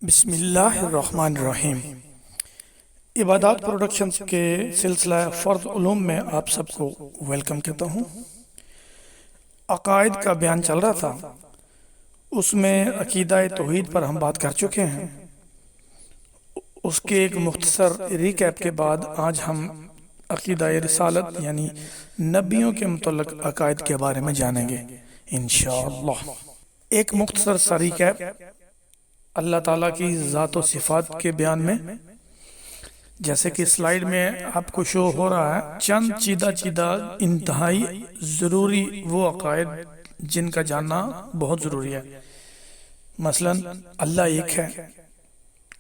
بسم اللہ الرحمن الرحیم۔ عبادات پروڈکشنز کے سلسلہ فرض علوم میں آپ سب کو ویلکم کہتا ہوں۔ عقائد کا بیان چل رہا تھا، اس میں عقیدہ توحید پر ہم بات کر چکے ہیں۔ اس کے ایک مختصر ریکیپ کے بعد آج ہم عقیدہ رسالت یعنی نبیوں کے متعلق عقائد کے بارے میں جانیں گے انشاءاللہ۔ ایک مختصر سا ریکیپ اللہ تعالیٰ کی ذات و صفات کے بیان میں، جیسے کہ سلائیڈ میں آپ کو شو ہو رہا ہے، چند چیدہ انتہائی ضروری وہ عقائد جن کا جاننا بہت ضروری ہے۔ مثلا اللہ ایک ہے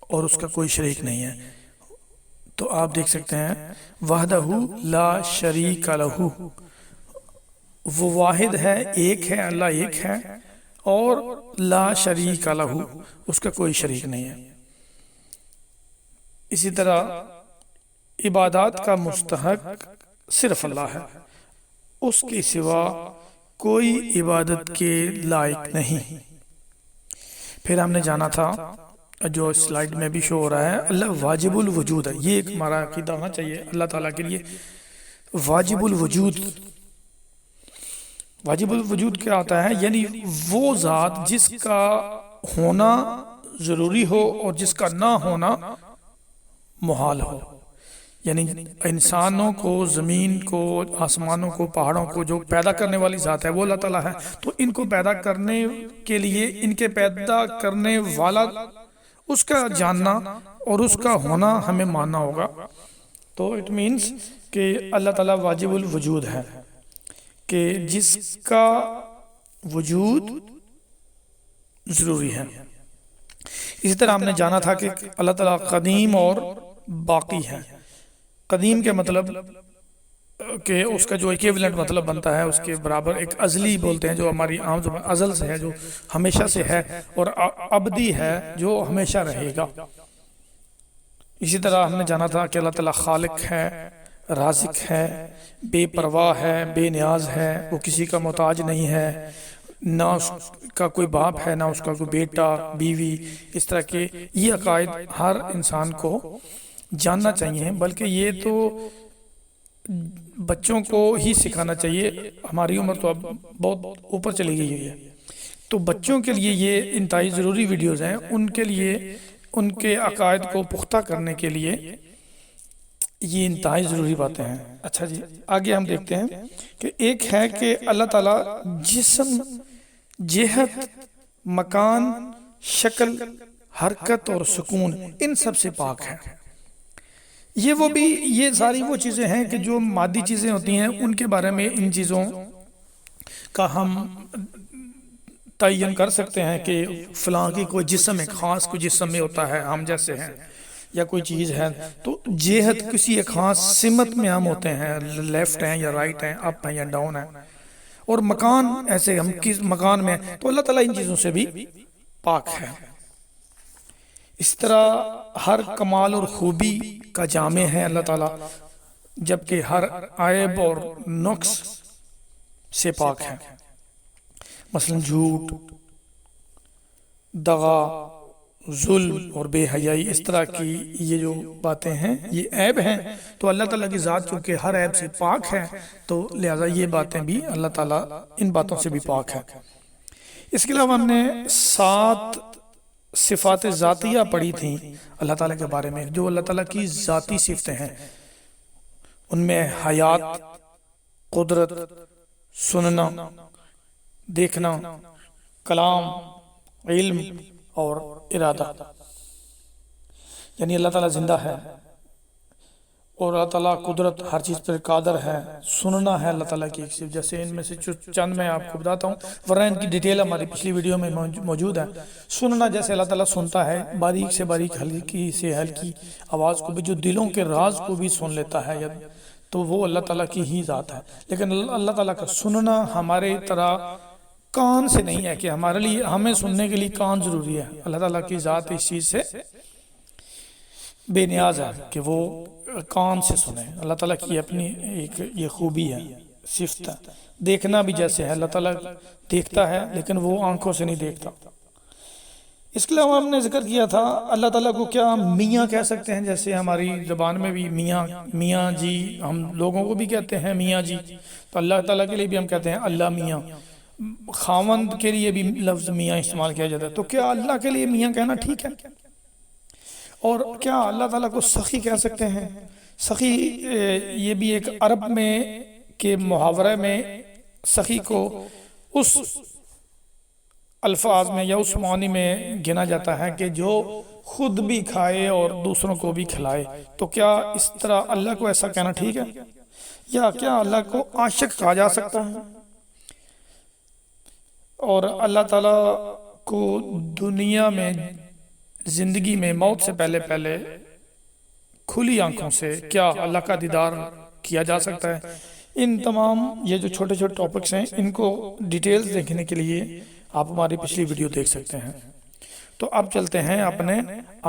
اور اس کا کوئی شریک نہیں ہے، تو آپ دیکھ سکتے ہیں وحدہ لا شریک لہ، وہ واحد ہے، ایک ہے، اللہ ایک ہے اور لا شریک لہ، اس کا کوئی شریک نہیں ہے۔ اسی طرح عبادات کا مستحق صرف اللہ ہے، اس کے سوا کوئی عبادت کے لائق نہیں۔ پھر ہم نے جانا تھا، جو سلائیڈ میں بھی شو ہو رہا ہے، اللہ واجب الوجود ہے۔ یہ ایک ہمارا عقیدہ ہونا چاہیے اللہ تعالیٰ کے لیے، واجب الوجود۔ واجب الوجود کیا ہوتا ہے؟ یعنی وہ ذات جس کا ہونا ضروری ہو اور جس کا نہ ہونا محال ہو۔ یعنی انسانوں کو، زمین کو، آسمانوں کو، پہاڑوں کو جو پیدا کرنے والی ذات ہے وہ اللہ تعالیٰ ہے، تو ان کو پیدا کرنے کے لیے ان کے پیدا کرنے والا اس کا جاننا اور اس کا ہونا ہمیں ماننا ہوگا۔ تو اٹ مینس کہ اللہ تعالیٰ واجب الوجود ہے، کہ جس کا وجود ضروری ہے۔ اسی طرح ہم نے جانا تھا کہ اللہ تعالیٰ قدیم اور باقی ہے۔ قدیم کے مطلب کہ اس کا جو ایکیولنٹ مطلب بنتا ہے، اس کے برابر ایک ازلی بولتے ہیں، جو ہماری عام زبان ازل سے ہے، جو ہمیشہ سے ہے، اور ابدی ہے، جو ہمیشہ رہے گا۔ اسی طرح ہم نے جانا تھا کہ اللہ تعالیٰ خالق ہے، رازق ہے، بے پرواہ ہے، بے نیاز ہے، وہ کسی کا محتاج نہیں ہے، نہ اس کا کوئی باپ ہے، نہ اس کا کوئی بیٹا، بیوی۔ اس طرح کے یہ عقائد ہر انسان کو جاننا چاہیے، بلکہ یہ تو بچوں کو ہی سکھانا چاہیے۔ ہماری عمر تو اب بہت اوپر چلی گئی ہے، تو بچوں کے لیے یہ انتہائی ضروری ویڈیوز ہیں، ان کے لیے ان کے عقائد کو پختہ کرنے کے لیے یہ انتہائی ضروری باتیں ہیں۔ اچھا جی، آگے ہم دیکھتے ہیں کہ ایک ہے کہ اللہ تعالیٰ جسم، جہت، مکان، شکل، حرکت اور سکون، ان سب سے پاک ہے۔ یہ ساری وہ چیزیں ہیں کہ جو مادی چیزیں ہوتی ہیں، ان کے بارے میں ان چیزوں کا ہم تعین کر سکتے ہیں کہ فلاں کی کوئی جسم، ایک خاص کوئی جسم میں ہوتا ہے، ہم جیسے ہیں، یا کوئی چیز ہے، تو جہت کسی ایک خاص سمت میں ہم ہوتے ہیں، لیفٹ ہیں یا رائٹ ہیں، اپ ہیں یا ڈاؤن ہیں، اور مکان ایسے ہم کس مکان میں، تو اللہ تعالیٰ ان چیزوں سے بھی پاک ہے۔ اس طرح ہر کمال اور خوبی کا جامع ہے اللہ تعالیٰ، جبکہ ہر عیب اور نقص سے پاک ہے۔ مثلا جھوٹ، دغا، ظلم اور بے حیائی، اس طرح کی یہ جو باتیں ہیں یہ عیب ہیں، تو اللہ تعالیٰ کی ذات چونکہ ہر عیب سے پاک ہے، تو لہٰذا یہ باتیں بھی اللہ تعالیٰ ان باتوں سے بھی پاک ہے۔ اس کے علاوہ ہم نے 7 صفات ذاتیہ پڑھی تھیں اللہ تعالیٰ کے بارے میں، جو اللہ تعالیٰ کی ذاتی صفتیں ہیں۔ ان میں حیات، قدرت، سننا، دیکھنا، کلام، علم اور ارادہ۔ یعنی اللہ تعالیٰ زندہ ہے، اور اللہ تعالیٰ قدرت، ہر چیز پر قادر ہے، سننا ہے اللہ تعالیٰ کی ایک صفت۔ جیسے ان میں سے چند میں آپ کو بتاتا ہوں، ورنہ ان کی ڈیٹیل ہماری پچھلی ویڈیو میں موجود ہے۔ سننا، جیسے اللہ تعالیٰ سنتا ہے، باریک سے باریک، ہلکی سے ہلکی آواز کو بھی، جو دلوں کے راز کو بھی سن لیتا ہے، تو وہ اللہ تعالیٰ کی ہی ذات ہے۔ لیکن اللہ تعالیٰ کا سننا ہمارے طرح کان سے نہیں ہے کہ ہمارے لیے، ہمیں سننے کے لیے کان ضروری ہے۔ اللہ تعالیٰ کی ذات اس چیز سے بے نیاز ہے کہ وہ کان سے سنے۔ اللہ تعالیٰ کی اپنی ایک یہ خوبی ہے، صفت ہے۔ دیکھنا بھی جیسے ہے، اللہ تعالیٰ دیکھتا ہے لیکن وہ آنکھوں سے نہیں دیکھتا۔ اس کے علاوہ ہم نے ذکر کیا تھا اللہ تعالیٰ کو کیا ہم میاں کہہ سکتے ہیں، جیسے ہماری زبان میں بھی میاں میاں جی، ہم لوگوں کو بھی کہتے ہیں میاں جی، تو اللہ تعالیٰ کے لیے بھی ہم کہتے ہیں اللہ میاں۔ خاوند کے لیے بھی لفظ میاں استعمال کیا جاتا ہے، تو کیا اللہ کے لیے میاں کہنا ٹھیک ہے؟ اور کیا اللہ تعالیٰ کو سخی کہہ سکتے ہیں؟ سخی یہ بھی ایک عرب میں کے محاورے میں سخی کو اس الفاظ میں یا اس معنی میں گنا جاتا ہے کہ جو خود بھی کھائے اور دوسروں کو بھی کھلائے۔ تو کیا اس طرح اللہ کو ایسا کہنا ٹھیک ہے؟ یا کیا اللہ کو عاشق کہا جا سکتا ہے؟ اور اللہ تعالیٰ کو دنیا میں زندگی میں موت سے پہلے کھلی آنکھوں سے کیا اللہ کا دیدار کیا جا سکتا ہے؟ ان تمام یہ جو چھوٹے چھوٹے ٹاپکس ہیں، ان کو ڈیٹیلز دیکھنے کے لیے آپ ہماری پچھلی ویڈیو دیکھ سکتے ہیں۔ تو اب چلتے ہیں اپنے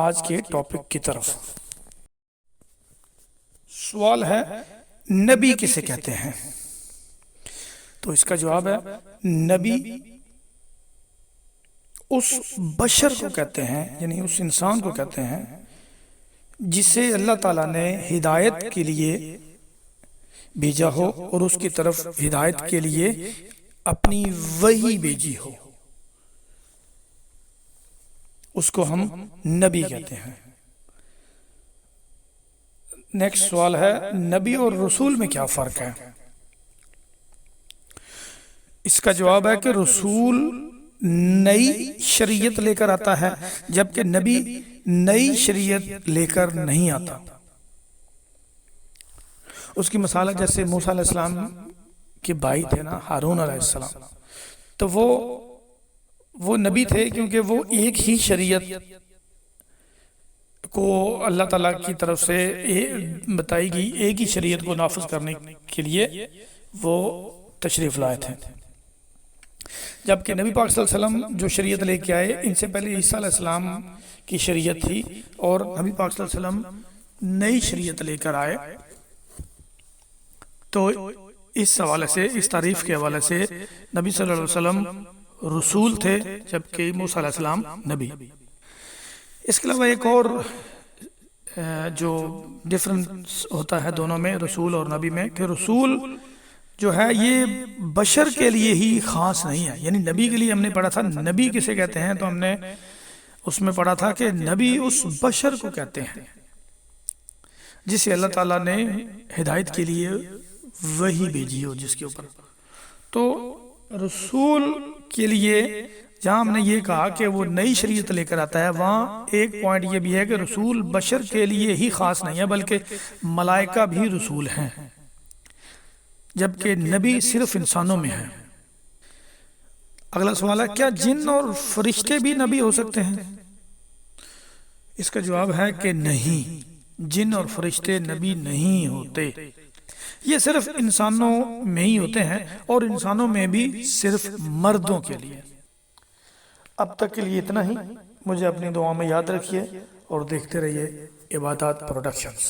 آج کے ٹاپک کی طرف۔ سوال ہے نبی کسے کہتے ہیں؟ تو اس کا جواب ہے نبی اس بشر کو کہتے ہیں، یعنی اس انسان کو کہتے ہیں جسے اللہ تعالیٰ نے ہدایت کے لیے بھیجا ہو اور اس کی طرف ہدایت کے لیے اپنی وحی بھیجی ہو، اس کو ہم نبی کہتے ہیں۔ نیکسٹ سوال ہے نبی اور رسول میں کیا فرق ہے؟ اس کا جواب ہے کہ رسول نئی شریعت لے کر آتا ہے، جبکہ نبی نئی شریعت لے کر نہیں آتا۔ اس کی مثال ہے جیسے موسیٰ علیہ السلام کے بھائی تھے نا، ہارون علیہ السلام، تو وہ نبی تھے کیونکہ وہ ایک ہی شریعت کو اللہ تعالیٰ کی طرف سے بتائی گئی ایک ہی شریعت کو نافذ کرنے کے لیے وہ تشریف لائے تھے، جبکہ نبی پاک صلی اللہ علیہ وسلم جو شریعت لے کے آئے ان سے پہلے عیسیٰ علیہ السلام کی شریعت تھی، اور نبی پاک صلی اللہ علیہ وسلم نئی شریعت لے کر آئے۔ تو اس حوالے سے، اس تعریف کے حوالے سے نبی صلی اللہ علیہ وسلم رسول تھے، جبکہ موسیٰ علیہ السلام نبی۔ اس کے علاوہ ایک اور جو ڈفرنس ہوتا ہے دونوں میں، رسول اور نبی میں، کہ رسول جو ہے یہ بشر کے لیے ہی خاص نہیں ہے، یعنی نبی کے لیے ہم نے پڑھا تھا نبی کسے کہتے ہیں، تو ہم نے اس میں پڑھا تھا کہ نبی اس بشر کو کہتے ہیں جسے اللہ تعالیٰ نے ہدایت کے لیے وحی بھیجی ہو جس کے اوپر۔ تو رسول کے لیے جہاں ہم نے یہ کہا کہ وہ نئی شریعت لے کر آتا ہے، وہاں ایک پوائنٹ یہ بھی ہے کہ رسول بشر کے لیے ہی خاص نہیں ہے، بلکہ ملائکہ بھی رسول ہیں، جبکہ نبی صرف انسانوں میں ہے۔ اگلا سوال ہے کیا جن اور فرشتے بھی نبی ہو سکتے ہیں؟ اس کا جواب ہے کہ نہیں، جن اور فرشتے نبی نہیں ہوتے، یہ صرف انسانوں میں ہی ہوتے ہیں، اور انسانوں میں بھی صرف مردوں کے لیے۔ اب تک کے لیے اتنا ہی، مجھے اپنی دعا میں یاد رکھیے اور دیکھتے رہیے عبادات پروڈکشنز۔